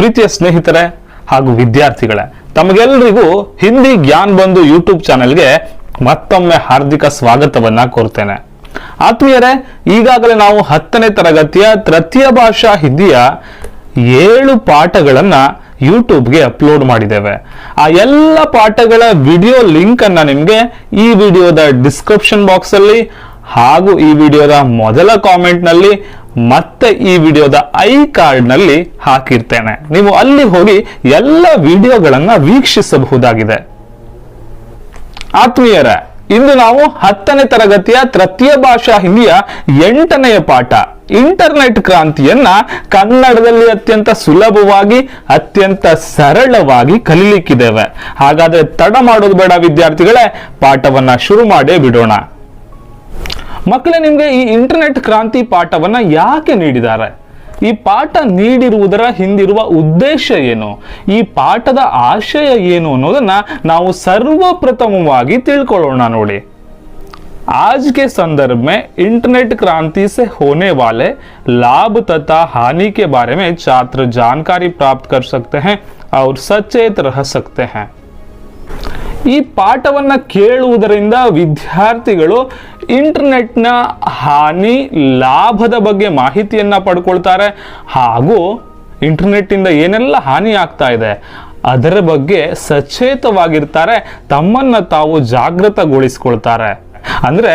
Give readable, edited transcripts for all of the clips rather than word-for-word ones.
ಪ್ರೀತಿಯ ಸ್ನೇಹಿತರೆ ಹಾಗೂ ವಿದ್ಯಾರ್ಥಿಗಳೇ, ತಮಗೆಲ್ಲರಿಗೂ ಹಿಂದಿ ಜ್ಞಾನ್ ಬಂಧು ಯೂಟ್ಯೂಬ್ ಚಾನೆಲ್ಗೆ ಮತ್ತೊಮ್ಮೆ ಹಾರ್ದಿಕ ಸ್ವಾಗತವನ್ನ ಕೋರ್ತೇನೆ. ಆತ್ಮೀಯರೇ, ಈಗಾಗಲೇ ನಾವು 10ನೇ ತರಗತಿಯ ತೃತೀಯ ಭಾಷಾ ಹಿಂದಿಯ 7 ಪಾಠಗಳನ್ನ ಯೂಟ್ಯೂಬ್ಗೆ ಅಪ್ಲೋಡ್ ಮಾಡಿದ್ದೇವೆ. ಆ ಎಲ್ಲ ಪಾಠಗಳ ವಿಡಿಯೋ ಲಿಂಕ್ ಅನ್ನ ನಿಮ್ಗೆ ಈ ವಿಡಿಯೋದ ಡಿಸ್ಕ್ರಿಪ್ಷನ್ ಬಾಕ್ಸ್ ಅಲ್ಲಿ ಹಾಗೂ ಈ ವಿಡಿಯೋದ ಮೊದಲ ಕಾಮೆಂಟ್ ನಲ್ಲಿ ಮತ್ತೆ ಈ ವಿಡಿಯೋದ ಐ ಕಾರ್ಡ್ ನಲ್ಲಿ ಹಾಕಿರ್ತೇನೆ. ನೀವು ಅಲ್ಲಿ ಹೋಗಿ ಎಲ್ಲ ವಿಡಿಯೋಗಳನ್ನ ವೀಕ್ಷಿಸಬಹುದಾಗಿದೆ. ಆತ್ಮೀಯರೇ, ಇಂದು ನಾವು 10ನೇ ತರಗತಿಯ ತೃತೀಯ ಭಾಷಾ ಹಿಂದಿಯ 8ನೆಯ ಪಾಠ ಇಂಟರ್ನೆಟ್ ಕ್ರಾಂತಿಯನ್ನ ಕನ್ನಡದಲ್ಲಿ ಅತ್ಯಂತ ಸುಲಭವಾಗಿ ಅತ್ಯಂತ ಸರಳವಾಗಿ ಕಲಿಲಿಕ್ಕಿದ್ದೇವೆ. ಹಾಗಾದ್ರೆ ತಡ ಮಾಡೋದು ಬೇಡ ವಿದ್ಯಾರ್ಥಿಗಳೇ, ಪಾಠವನ್ನ ಶುರು ಮಾಡೇ ಬಿಡೋಣ. ಮಕ್ಕಳೇ, ನಿಮ್ಗೆ ಈ ಇಂಟರ್ನೆಟ್ ಕ್ರಾಂತಿ ಪಾಠವನ್ನ ಯಾಕೆ ನೀಡಿದ್ದಾರೆ? ಈ ಪಾಠ ನೀಡಿರುವುದರ ಹಿಂದಿರುವ ಉದ್ದೇಶ ಏನು, ಈ ಪಾಠದ ಆಶಯ ಏನು ಅನ್ನೋದನ್ನ ನಾವು ಸರ್ವಪ್ರಥಮವಾಗಿ ತಿಳ್ಕೊಳ್ಳೋಣ. ನೋಡಿ, आज के संदर्भ में इंटरनेट क्रांति से होने वाले लाभ तथा हानि के बारे में छात्र जानकारी प्राप्त कर सकते हैं और सचेत रह सकते हैं. ಈ ಪಾಠವನ್ನ ಕೇಳುವುದರಿಂದ ವಿದ್ಯಾರ್ಥಿಗಳು ಇಂಟರ್ನೆಟ್ನ ಹಾನಿ ಲಾಭದ ಬಗ್ಗೆ ಮಾಹಿತಿಯನ್ನ ಪಡ್ಕೊಳ್ತಾರೆ ಹಾಗೂ ಇಂಟರ್ನೆಟ್ ಇಂದ ಏನೆಲ್ಲ ಹಾನಿ ಆಗ್ತಾ ಇದೆ ಅದರ ಬಗ್ಗೆ ಸಚೇತವಾಗಿರ್ತಾರೆ, ತಮ್ಮನ್ನ ತಾವು ಜಾಗೃತಗೊಳಿಸಿಕೊಳ್ತಾರೆ. ಅಂದ್ರೆ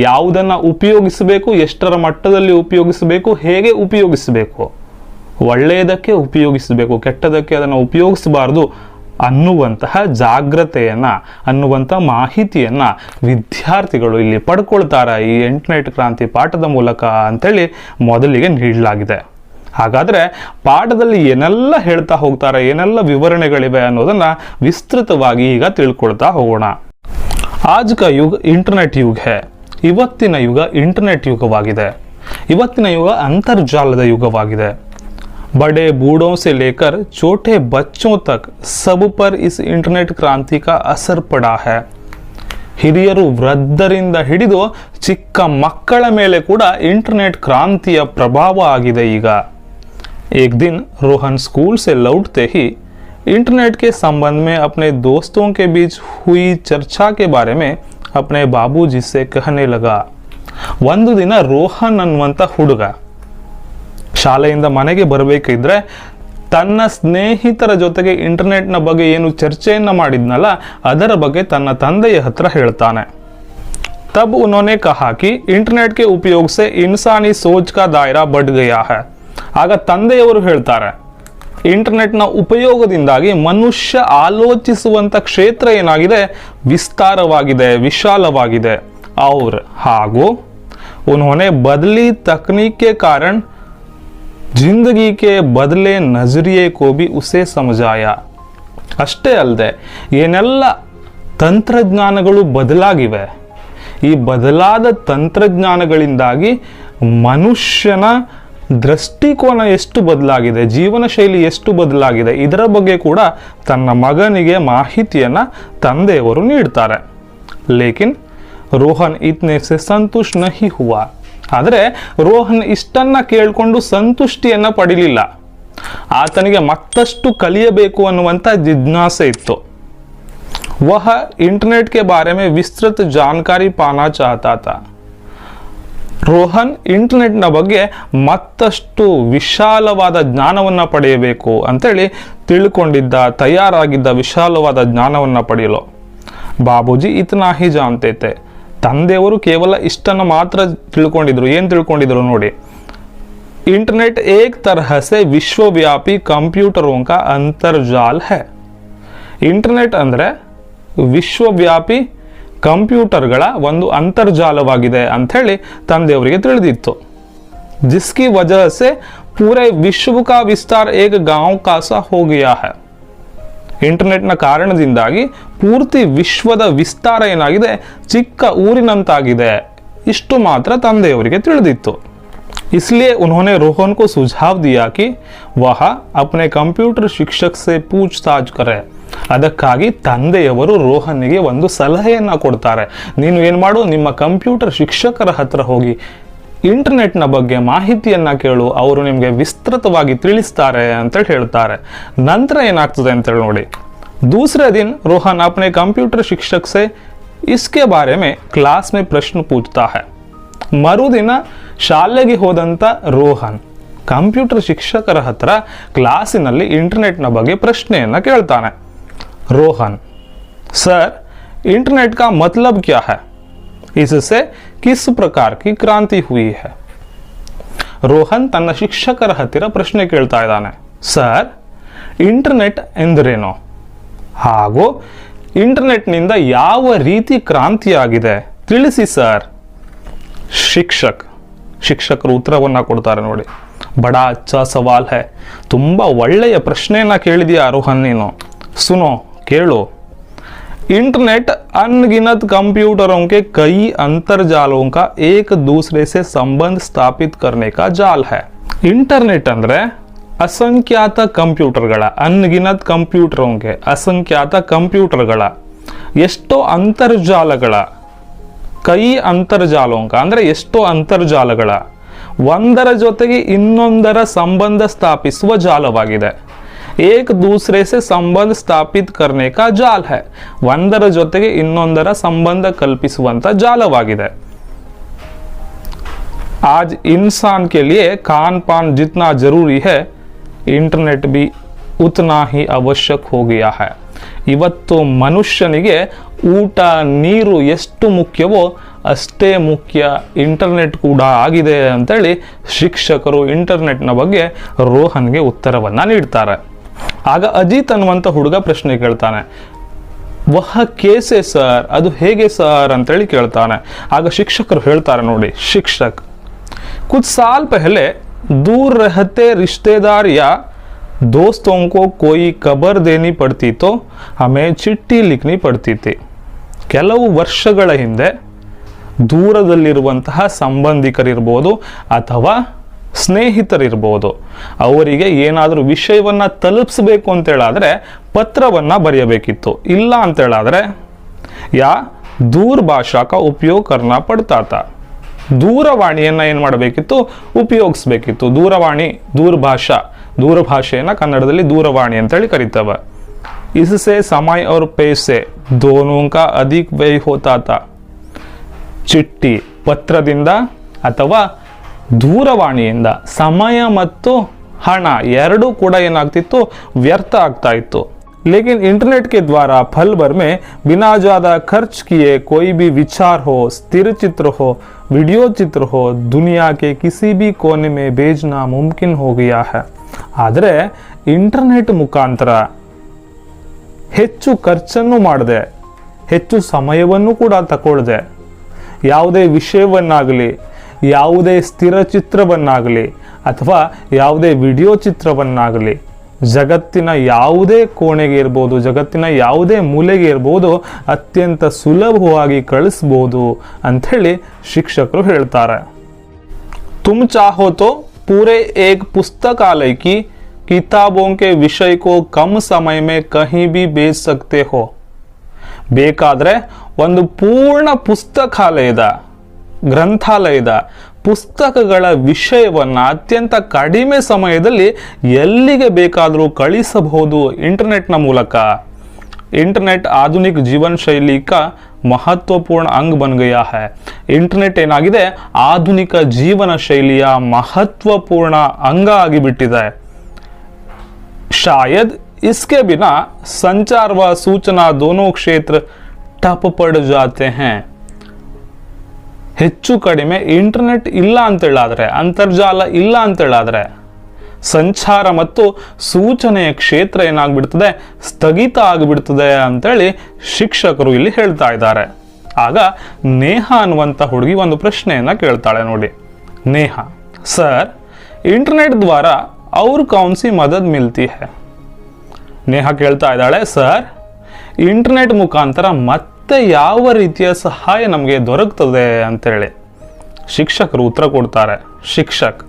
ಯಾವುದನ್ನ ಉಪಯೋಗಿಸಬೇಕು, ಎಷ್ಟರ ಮಟ್ಟದಲ್ಲಿ ಉಪಯೋಗಿಸಬೇಕು, ಹೇಗೆ ಉಪಯೋಗಿಸಬೇಕು, ಒಳ್ಳೆಯದಕ್ಕೆ ಉಪಯೋಗಿಸಬೇಕು, ಕೆಟ್ಟದಕ್ಕೆ ಅದನ್ನು ಉಪಯೋಗಿಸಬಾರದು ಅನ್ನುವಂತಹ ಜಾಗೃತೆಯನ್ನ ಅನ್ನುವಂತಹ ಮಾಹಿತಿಯನ್ನ ವಿದ್ಯಾರ್ಥಿಗಳು ಇಲ್ಲಿ ಪಡ್ಕೊಳ್ತಾರೆ ಈ ಇಂಟರ್ನೆಟ್ ಕ್ರಾಂತಿ ಪಾಠದ ಮೂಲಕ ಅಂತೇಳಿ ಮೊದಲಿಗೆ ನೀಡಲಾಗಿದೆ. ಹಾಗಾದ್ರೆ ಪಾಠದಲ್ಲಿ ಏನೆಲ್ಲ ಹೇಳ್ತಾ ಹೋಗ್ತಾರೆ, ಏನೆಲ್ಲ ವಿವರಣೆಗಳಿವೆ ಅನ್ನೋದನ್ನ ವಿಸ್ತೃತವಾಗಿ ಈಗ ತಿಳ್ಕೊಳ್ತಾ ಹೋಗೋಣ. आज का युग इंटरनेट युग है. ಇವತ್ತಿನ ಯುಗ ಇಂಟರ್ನೆಟ್ ಯುಗವಾಗಿದೆ. ಇವತ್ತಿನ ಯುಗ ಅಂತರ್ಜಾಲದ ಯುಗವಾಗಿದೆ. बड़े बूढ़ों से लेकर छोटे बच्चों तक सब पर इस इंटरनेट क्रांति का असर पड़ा है. ಹಿರಿಯರು ವೃದ್ಧರಿಂದ ಹಿಡಿದು ಚಿಕ್ಕ ಮಕ್ಕಳ ಮೇಲೆ ಕೂಡ ಇಂಟರ್ನೆಟ್ ಕ್ರಾಂತಿಯ ಪ್ರಭಾವ ಆಗಿದೆ ಈಗ. एक दिन रोहन स्कूल से लौटते ही इंटरनेट के संबंध में अपने दोस्तों के बीच हुई चर्चा के बारे में अपने बाबूजी से कहने लगा. ಒಂದು ದಿನ ರೋಹನ್ ಅನ್ನುವಂಥ ಹುಡುಗ ಶಾಲೆಯಿಂದ ಮನೆಗೆ ಬರಬೇಕಿದ್ರೆ ತನ್ನ ಸ್ನೇಹಿತರ ಜೊತೆಗೆ ಇಂಟರ್ನೆಟ್ನ ಬಗ್ಗೆ ಏನು ಚರ್ಚೆಯನ್ನ ಮಾಡಿದ್ನಲ್ಲ ಅದರ ಬಗ್ಗೆ ತನ್ನ ತಂದೆಯ ಹತ್ರ ಹೇಳ್ತಾನೆ. तब उन्होंने कहा कि इंटरनेट के उपयोग से इंसानी सोच का दायरा बढ़ गया है. ಆಗ ತಂದೆಯವರು ಹೇಳ್ತಾರೆ, ಇಂಟರ್ನೆಟ್ನ ಉಪಯೋಗದಿಂದಾಗಿ ಮನುಷ್ಯ ಆಲೋಚಿಸುವಂತ ಕ್ಷೇತ್ರ ಏನಾಗಿದೆ, ವಿಸ್ತಾರವಾಗಿದೆ, ವಿಶಾಲವಾಗಿದೆ. और ಹಾಗೂ उन्होंने बदली तकनीक के कारण जिंदगी के बदले नजरिए को भी उसे समझाया. ಅಷ್ಟೇ ಅಲ್ಲದೆ ಏನೆಲ್ಲ ತಂತ್ರಜ್ಞಾನಗಳು ಬದಲಾಗಿವೆ, ಈ ಬದಲಾದ ತಂತ್ರಜ್ಞಾನಗಳಿಂದಾಗಿ ಮನುಷ್ಯನ ದೃಷ್ಟಿಕೋನ ಎಷ್ಟು ಬದಲಾಗಿದೆ, ಜೀವನ ಶೈಲಿ ಎಷ್ಟು ಬದಲಾಗಿದೆ, ಇದರ ಬಗ್ಗೆ ಕೂಡ ತನ್ನ ಮಗನಿಗೆ ಮಾಹಿತಿಯನ್ನ ತಂದೆಯವರು ನೀಡ್ತಾರೆ. ಲೇಕಿನ್ ರೋಹನ್ ಇತ್ನೆ ಸೆ ಸಂತುಷ್ಟ ನಹಿ ಹುವಾ. ಆದರೆ ರೋಹನ್ ಇಷ್ಟನ್ನ ಕೇಳಿಕೊಂಡು ಸಂತುಷ್ಟಿಯನ್ನ ಪಡಿಲಿಲ್ಲ. ಆತನಿಗೆ ಮತ್ತಷ್ಟು ಕಲಿಯಬೇಕು ಅನ್ನುವಂಥ ಜಿಜ್ಞಾಸೆ ಇತ್ತು. ವಹ ಇಂಟರ್ನೆಟ್ ಕೆ ಬಾರೆ ಮೇ ವಿಸ್ತೃತ ಜಾನಕಾರಿ ಪಾನಾ ಚಾಹತಾ ತಾ. ರೋಹನ್ ಇಂಟರ್ನೆಟ್ನ ಬಗ್ಗೆ ಮತ್ತಷ್ಟು ವಿಶಾಲವಾದ ಜ್ಞಾನವನ್ನ ಪಡೆಯಬೇಕು ಅಂತೇಳಿ ತಿಳ್ಕೊಂಡಿದ್ದ, ತಯಾರಾಗಿದ್ದ ವಿಶಾಲವಾದ ಜ್ಞಾನವನ್ನ ಪಡೆಯಲು. ಬಾಬೂಜಿ ಇತನಾ ಹಿ ಜಾನ್ತೆ ಥೆ. ತಂದೆಯವರು ಕೇವಲ ಇಷ್ಟನ್ನ ಮಾತ್ರ ತಿಳ್ಕೊಂಡಿದ್ರು. ಏನ್ ತಿಳ್ಕೊಂಡಿದ್ರು ನೋಡಿ, ಇಂಟರ್ನೆಟ್ ಏಕ್ ತರಹ ಸೆ ವಿಶ್ವವ್ಯಾಪಿ ಕಂಪ್ಯೂಟರೋं का ಅಂತರ್ಜಾಲ है. ಇಂಟರ್ನೆಟ್ ಅಂದ್ರೆ ವಿಶ್ವವ್ಯಾಪಿ ಕಂಪ್ಯೂಟರ್ಗಳ ಒಂದು ಅಂತರ್ಜಾಲವಾಗಿದೆ ಅಂತ ಹೇಳಿ ತಂದೆಯವರಿಗೆ ತಿಳಿದಿತ್ತು. जिसकी वजह से पूरे विश्व का विस्तार एक गांव का सा हो गया है. ಇಂಟರ್ನೆಟ್ನ ಕಾರಣದಿಂದಾಗಿ ಪೂರ್ತಿ ವಿಶ್ವದ ವಿಸ್ತಾರ ಏನಾಗಿದೆ, ಚಿಕ್ಕ ಊರಿನಂತಾಗಿದೆ. ಇಷ್ಟು ಮಾತ್ರ ತಂದೆಯವರಿಗೆ ತಿಳಿದಿತ್ತು. इसलिए उन्होंने रोहन को सुझाव दिया कि वह अपने कंप्यूटर शिक्षक से पूछताछ करे. ಅದಕ್ಕಾಗಿ ತಂದೆಯವರು ರೋಹನ್ನಿಗೆ ಒಂದು ಸಲಹೆಯನ್ನ ಕೊಡ್ತಾರೆ. ನೀನು ಏನು ಮಾಡು, ನಿಮ್ಮ ಕಂಪ್ಯೂಟರ್ ಶಿಕ್ಷಕರ ಹತ್ರ ಹೋಗಿ ಇಂಟರ್ನೆಟ್ನ ಬಗ್ಗೆ ಮಾಹಿತಿಯನ್ನ ಕೇಳು, ಅವರು ನಿಮಗೆ ವಿಸ್ತೃತವಾಗಿ ತಿಳಿಸ್ತಾರೆ ಅಂತೇಳಿ ಹೇಳ್ತಾರೆ. ನಂತರ ಏನಾಗ್ತದೆ ಅಂತೇಳಿ ನೋಡಿ. दूसरे दिन रोहन अपने कंप्यूटर शिक्षक से इसके बारे में क्लास में प्रश्न पूछता है. ಮರುದಿನ ಶಾಲೆಗೆ ಹೋದಂತ ರೋಹನ್ ಕಂಪ್ಯೂಟರ್ ಶಿಕ್ಷಕರ ಹತ್ರ ಕ್ಲಾಸಿನಲ್ಲಿ ಇಂಟರ್ನೆಟ್ನ ಬಗ್ಗೆ ಪ್ರಶ್ನೆಯನ್ನ ಕೇಳ್ತಾನೆ. रोहन, सर इंटरनेट का मतलब क्या है? इससे किस प्रकार की क्रांति हुई है? ರೋಹನ್ ತನ್ನ ಶಿಕ್ಷಕರ ಹತ್ತಿರ ಪ್ರಶ್ನೆ ಕೇಳ್ತಾ ಇದ್ದಾನೆ. ಸರ್, ಇಂಟರ್ನೆಟ್ ಎಂದರೇನು ಹಾಗೂ ಇಂಟರ್ನೆಟ್ನಿಂದ ಯಾವ ರೀತಿ ಕ್ರಾಂತಿಯಾಗಿದೆ ತಿಳಿಸಿ ಸರ್. ಶಿಕ್ಷಕರು ಉತ್ತರವನ್ನ ಕೊಡ್ತಾರೆ ನೋಡಿ. ಬಡಾ ಅಚ್ಚಾ ಸವಾಲ್ ಹೈ, ತುಂಬಾ ಒಳ್ಳೆಯ ಪ್ರಶ್ನೆಯನ್ನ ಕೇಳಿದೀಯ ರೋಹನ್ ನೀನು. ಸುನೋ, ಕೇಳು. इंटरनेट अनगिनत कंप्यूटरों के कई अंतर्जालों का एक दूसरे से संबंध स्थापित करने का जाल है. इंटरनेट ಅಂದ್ರೆ ಅಸಂಖ್ಯಾತ ಕಂಪ್ಯೂಟರ್ಗಳ, ಅನ್ಗಿನತ್ ಕಂಪ್ಯೂಟರ್ಗೆ ಅಸಂಖ್ಯಾತ ಕಂಪ್ಯೂಟರ್ಗಳ ಎಷ್ಟೋ ಅಂತರ್ಜಾಲಗಳ, ಕೈ ಅಂತರ್ಜಾಲೋಂಕ ಅಂದ್ರೆ ಎಷ್ಟೋ ಅಂತರ್ಜಾಲಗಳ ಒಂದರ ಜೊತೆಗೆ ಇನ್ನೊಂದರ ಸಂಬಂಧ ಸ್ಥಾಪಿಸುವ ಜಾಲವಾಗಿದೆ. एक दूसरे से संबंध स्थापित करने का जाल है. ಒಂದರ ಜೊತೆಗೆ ಇನ್ನೊಂದರ ಸಂಬಂಧ ಕಲ್ಪಿಸುವಂತ ಜಾಲವಾಗಿದೆ. आज इंसान के लिए खान पान जितना जरूरी है, इंटरनेट भी उतना ही आवश्यक हो गया है. ಇವತ್ತು ಮನುಷ್ಯನಿಗೆ ಊಟ ನೀರು ಎಷ್ಟು ಮುಖ್ಯವೋ ಅಷ್ಟೇ ಮುಖ್ಯ ಇಂಟರ್ನೆಟ್ ಕೂಡ ಆಗಿದೆ ಅಂತೇಳಿ ಶಿಕ್ಷಕರು ಇಂಟರ್ನೆಟ್ನ ಬಗ್ಗೆ ರೋಹನ್ಗೆ ಉತ್ತರವನ್ನ ನೀಡ್ತಾರೆ. ಆಗ ಅಜಿತ್ ಅನ್ನುವಂಥ ಹುಡುಗ ಪ್ರಶ್ನೆ ಕೇಳ್ತಾನೆ. ವಹ ಕೇಸೆ ಸರ್, ಅದು ಹೇಗೆ ಸರ್ ಅಂತೇಳಿ ಕೇಳ್ತಾನೆ. ಆಗ ಶಿಕ್ಷಕರು ಹೇಳ್ತಾರೆ ನೋಡಿ. ಶಿಕ್ಷಕ್, कुछ साल पहले दूर रहते रिश्तेदार या दोस्तों को कोई खबर देनी पड़ती तो हमें चिट्ठी लिखनी पड़ती थी. ಕೆಲವು ವರ್ಷಗಳ ಹಿಂದೆ ದೂರದಲ್ಲಿರುವಂತಹ ಸಂಬಂಧಿಕರಿರ್ಬೋದು ಅಥವಾ ಸ್ನೇಹಿತರಿರ್ಬೋದು, ಅವರಿಗೆ ಏನಾದರೂ ವಿಷಯವನ್ನ ತಲುಪಿಸಬೇಕು ಅಂತೇಳಾದ್ರೆ ಪತ್ರವನ್ನ ಬರೆಯಬೇಕಿತ್ತು. ಇಲ್ಲ ಅಂತೇಳಾದ್ರೆ ಯಾ ದೂರಭಾಷಾ ಕಾ ಉಪಯೋಗ ಕರ್ನಾ ಪಡ್ತಾ ತಾ. ದೂರವಾಣಿಯನ್ನ ಏನ್ ಮಾಡಬೇಕಿತ್ತು? ಉಪಯೋಗಿಸ್ಬೇಕಿತ್ತು. ದೂರವಾಣಿ, ದೂರಭಾಷೆಯನ್ನ ಕನ್ನಡದಲ್ಲಿ ದೂರವಾಣಿ ಅಂತೇಳಿ ಕರೀತೇವೆ. इससे समय और पैसे दोनों का अधिक व्यय होता था. ಚಿಟ್ಟಿ, ಪತ್ರದಿಂದ ಅಥವಾ ದೂರವಾಣಿಯಿಂದ ಸಮಯ ಮತ್ತು ಹಣ ಎರಡೂ ಕೂಡ ಏನಾಗ್ತಿತ್ತು? ವ್ಯರ್ಥ ಆಗ್ತಾ ಇತ್ತು. लेकिन इंटरनेट के द्वारा पल भर में बिना ज्यादा खर्च किए कोई भी विचार हो, स्थिर चित्र हो, वीडियो चित्र हो, दुनिया के किसी भी कोने में भेजना मुमकिन हो गया है. ಆದರೆ ಇಂಟರ್ನೆಟ್ ಮುಖಾಂತರ ಹೆಚ್ಚು ಖರ್ಚನ್ನು ಮಾಡದೆ, ಹೆಚ್ಚು ಸಮಯವನ್ನು ಕೂಡ ತಗೊಳ್ಳದೆ, ಯಾವುದೇ ವಿಷಯವನ್ನಾಗಲಿ, ಯಾವುದೇ ಸ್ಥಿರ ಚಿತ್ರವನ್ನಾಗಲಿ ಅಥವಾ ಯಾವುದೇ ವಿಡಿಯೋ ಚಿತ್ರವನ್ನಾಗಲಿ ಜಗತ್ತಿನ ಯಾವುದೇ ಕೋಣೆಗೆ ಇರ್ಬೋದು, ಜಗತ್ತಿನ ಯಾವುದೇ ಮೂಲೆಗೆ ಇರ್ಬೋದು, ಅತ್ಯಂತ ಸುಲಭವಾಗಿ ಕಳಿಸ್ಬೋದು ಅಂಥೇಳಿ ಶಿಕ್ಷಕರು ಹೇಳ್ತಾರೆ. ತುಮ್ ಚಾಹೋ ತೋ पूरे एक पुस्तकालय की किताबों के विषय को कम समय में कहीं भी भेज सकते हो. ಬೇಕಾದ್ರೆ ಒಂದು ಪೂರ್ಣ ಪುಸ್ತಕಾಲಯದ, ಗ್ರಂಥಾಲಯದ ಪುಸ್ತಕಗಳ ವಿಷಯವನ್ನ ಅತ್ಯಂತ ಕಡಿಮೆ ಸಮಯದಲ್ಲಿ ಎಲ್ಲಿಗೆ ಬೇಕಾದರೂ ಕಳಿಸಬಹುದು ಇಂಟರ್ನೆಟ್ನ ಮೂಲಕ. इंटरनेट आधुनिक जीवन शैली का महत्वपूर्ण अंग बन गया है. इंटरनेट ಏನಾಗಿದೆ? ಆಧುನಿಕ ಜೀವನ ಶೈಲಿಯ ಮಹತ್ವಪೂರ್ಣ ಅಂಗ ಆಗಿಬಿಟ್ಟಿದೆ. शायद इसके बिना संचार व सूचना दोनों क्षेत्र ठप पड़ जाते हैं. ಹೆಚ್ಚು ಕಡಿಮೆ ಇಂಟರ್ನೆಟ್ ಇಲ್ಲ ಅಂತೇಳಾದ್ರೆ, ಅಂತರ್ಜಾಲ ಇಲ್ಲ ಅಂತೇಳಾದ್ರೆ ಸಂಚಾರ ಮತ್ತು ಸೂಚನೆಯ ಕ್ಷೇತ್ರ ಏನಾಗ್ಬಿಡ್ತದೆ? ಸ್ಥಗಿತ ಆಗಿಬಿಡ್ತದೆ ಅಂತೇಳಿ ಶಿಕ್ಷಕರು ಇಲ್ಲಿ ಹೇಳ್ತಾ ಇದ್ದಾರೆ. ಆಗ ನೇಹ ಅನ್ನುವಂಥ ಹುಡುಗಿ ಒಂದು ಪ್ರಶ್ನೆಯನ್ನ ಕೇಳ್ತಾಳೆ ನೋಡಿ. ನೇಹ, ಸರ್ ಇಂಟರ್ನೆಟ್ ದ್ವಾರ ಅವ್ರ ಕೌನ್ ಸಿ ಮದದ್ ಮಿಲ್ತಿ ಹೈ. ನೇಹ ಕೇಳ್ತಾ ಇದ್ದಾಳೆ, ಸರ್ ಇಂಟರ್ನೆಟ್ ಮುಖಾಂತರ ಮತ್ತೆ ಯಾವ ರೀತಿಯ ಸಹಾಯ ನಮಗೆ ದೊರಕ್ತದೆ ಅಂತೇಳಿ. ಶಿಕ್ಷಕರು ಉತ್ತರ ಕೊಡ್ತಾರೆ. ಶಿಕ್ಷಕ್,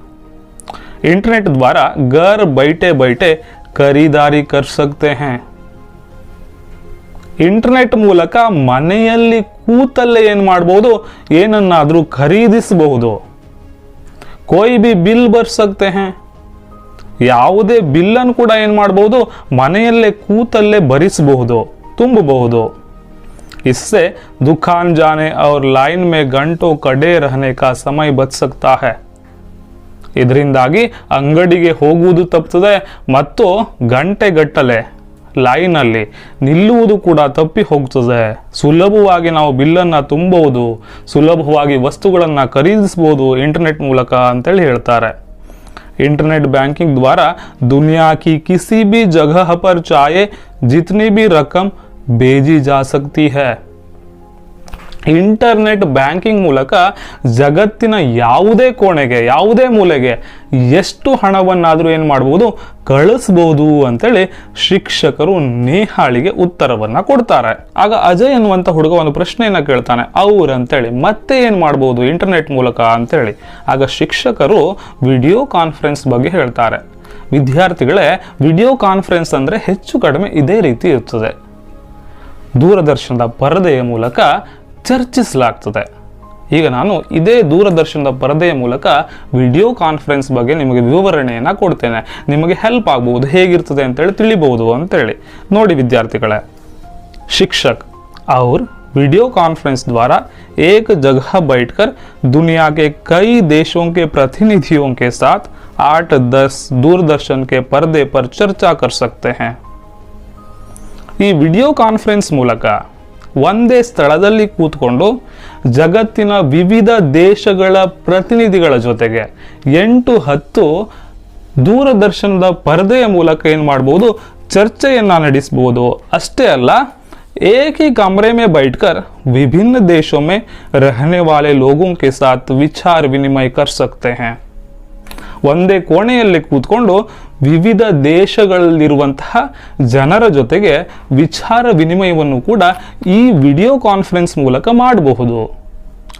इंटरनेट द्वारा घर बैठे बैठे खरीदारी कर सकते हैं. ಇಂಟರ್ನೆಟ್ ಮೂಲಕ ಮನೆಯಲ್ಲಿ ಕೂತಲ್ಲೇ ಏನು ಮಾಡಬಹುದು? ಏನನ್ನಾದರೂ ಖರೀದಿಸಬಹುದು. कोई भी बिल भर सकते हैं, ಯಾವುದೇ ಬಿಲ್ಲನ್ನು ಕೂಡ ಏನು ಮಾಡಬಹುದು, ಮನೆಯಲ್ಲೇ ಕೂತಲ್ಲೇ ಭರಿಸಬಹುದು, ತುಂಬಬಹುದು. इससे दुकान जाने और लाइन में घंटों खड़े रहने का समय बच सकता है. ಇದರಿಂದಾಗಿ ಅಂಗಡಿಗೆ ಹೋಗುವುದು ತಪ್ಪುತ್ತದೆ ಮತ್ತು ಗಂಟೆಗಟ್ಟಲೆ ಲೈನಲ್ಲಿ ನಿಲ್ಲುವುದು ಕೂಡ ತಪ್ಪಿ ಹೋಗ್ತದೆ. ಸುಲಭವಾಗಿ ನಾವು ಬಿಲ್ಲನ್ನು ತುಂಬಬಹುದು, ಸುಲಭವಾಗಿ ವಸ್ತುಗಳನ್ನು ಖರೀದಿಸಬಹುದು ಇಂಟರ್ನೆಟ್ ಮೂಲಕ ಅಂತೇಳಿ ಹೇಳ್ತಾರೆ. इंटरनेट बैंकिंग द्वारा दुनिया की किसी भी जगह पर चाहे जितनी भी रकम भेजी जा सकती है. ಇಂಟರ್ನೆಟ್ ಬ್ಯಾಂಕಿಂಗ್ ಮೂಲಕ ಜಗತ್ತಿನ ಯಾವುದೇ ಕೋಣೆಗೆ, ಯಾವುದೇ ಮೂಲೆಗೆ ಎಷ್ಟು ಹಣವನ್ನಾದರೂ ಏನು ಮಾಡಬಹುದು, ಕಳಿಸ್ಬೋದು ಅಂತೇಳಿ ಶಿಕ್ಷಕರು ನೇಹಾಳಿಗೆ ಉತ್ತರವನ್ನ ಕೊಡ್ತಾರೆ. ಆಗ ಅಜಯ್ ಅನ್ನುವಂಥ ಹುಡುಗ ಒಂದು ಪ್ರಶ್ನೆಯನ್ನ ಕೇಳ್ತಾನೆ, ಅಂತೇಳಿ ಮತ್ತೆ ಏನು ಮಾಡ್ಬೋದು ಇಂಟರ್ನೆಟ್ ಮೂಲಕ ಅಂತೇಳಿ. ಆಗ ಶಿಕ್ಷಕರು ವಿಡಿಯೋ ಕಾನ್ಫರೆನ್ಸ್ ಬಗ್ಗೆ ಹೇಳ್ತಾರೆ. ವಿದ್ಯಾರ್ಥಿಗಳೇ, ವಿಡಿಯೋ ಕಾನ್ಫರೆನ್ಸ್ ಅಂದರೆ ಹೆಚ್ಚು ಕಡಿಮೆ ಇದೇ ರೀತಿ ಇರ್ತದೆ. ದೂರದರ್ಶನದ ಪರದೆಯ ಮೂಲಕ ಚರ್ಚಿಸಲಾಗ್ತದೆ. ಈಗ ನಾನು ಇದೇ ದೂರದರ್ಶನದ ಪರದೆಯ ಮೂಲಕ ವಿಡಿಯೋ ಕಾನ್ಫರೆನ್ಸ್ ಬಗ್ಗೆ ನಿಮಗೆ ವಿವರಣೆಯನ್ನು ಕೊಡ್ತೇನೆ. ನಿಮಗೆ ಹೆಲ್ಪ್ ಆಗ್ಬೋದು, ಹೇಗಿರ್ತದೆ ಅಂತೇಳಿ ತಿಳಿಬಹುದು ಅಂತೇಳಿ. ನೋಡಿ ವಿದ್ಯಾರ್ಥಿಗಳೇ, शिक्षक और वीडियो कॉन्फ्रेंस द्वारा एक जगह बैठकर दुनिया के कई देशों के प्रतिनिधियों के साथ 8-10 दूरदर्शन के पर्दे पर चर्चा कर सकते हैं. ಈ ವಿಡಿಯೋ ಕಾನ್ಫರೆನ್ಸ್ ಮೂಲಕ ಒಂದೇ ಸ್ಥಳದಲ್ಲಿ ಕೂತ್ಕೊಂಡು ಜಗತ್ತಿನ ವಿವಿಧ ದೇಶಗಳ ಪ್ರತಿನಿಧಿಗಳ ಜೊತೆಗೆ 8-10 ದೂರದರ್ಶನದ ಪರದೆಯ ಮೂಲಕ ಏನು ಮಾಡಬಹುದು, ಚರ್ಚೆಯನ್ನ ನಡೆಸಬಹುದು. ಅಷ್ಟೇ ಅಲ್ಲ, एक ही कमरे में बैठकर विभिन्न देशों में रहने वाले लोगों के साथ विचार विनिमय कर सकते हैं. ಒಂದೇ ಕೋಣೆಯಲ್ಲಿ ಕೂತ್ಕೊಂಡು ವಿವಿಧ ದೇಶಗಳಲ್ಲಿರುವಂತಹ ಜನರ ಜೊತೆಗೆ ವಿಚಾರ ವಿನಿಮಯವನ್ನು ಕೂಡ ಈ ವಿಡಿಯೋ ಕಾನ್ಫರೆನ್ಸ್ ಮೂಲಕ ಮಾಡಬಹುದು.